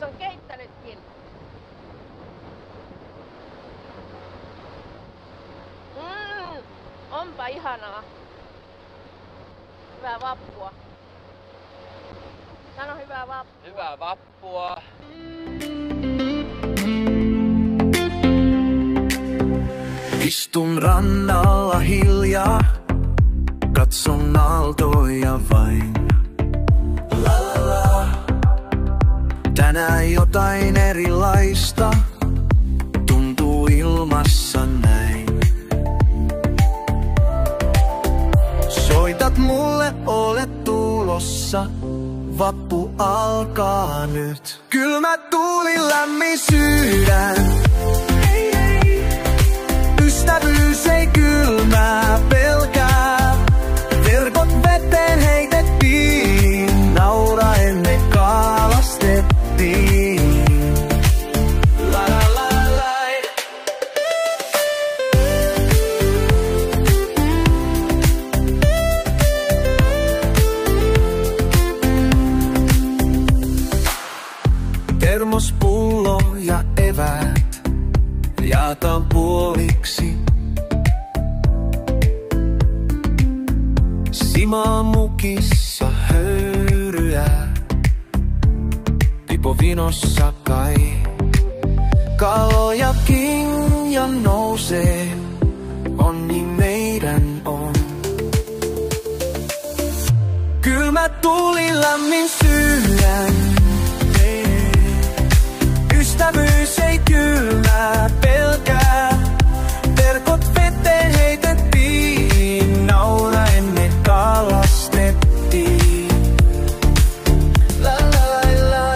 Mies on keittänytkin. Onpa ihanaa. Hyvää vappua. Sano hyvää vappua. Hyvää vappua. Istun rannalla hiljaa, katson aaltoja vain. La la la. Tänään jotain erilaista tuntuu ilmassa näin. Soitat mulle, olet tulossa, vappu alkaa nyt. Kylmä tuuli, lämmin sydän. Ystävyys ei kylmää pelkää. Verkot veteen heitettiin, nauraen me kalastettiin. La la la la. Termospullo ja eväät jaetaan puoliksi. Simaa mukissa höyryä, pipo vinossa kai. Kalojakin ja nousee, onni meidän on. Kylmä tuli, lämmin sydän. Ystävyys ei kylmää pelkää. Verkot veteen heitettiin, nauraen me kalastettiin. La la la.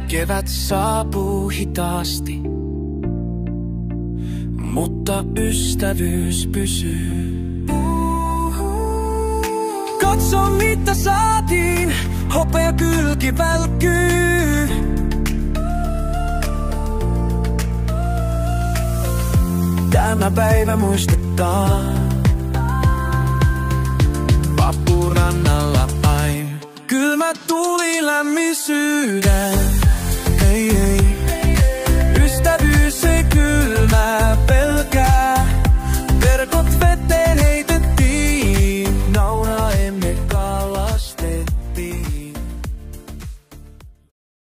Kevät saapuu hitaasti, mutta ystävyys pysyy. Katso mitä saatiin, hopea kylki välkkyy. Tämä päivä muistetaan vappurannalla aina. Kylmä tuli, lämmin sydän.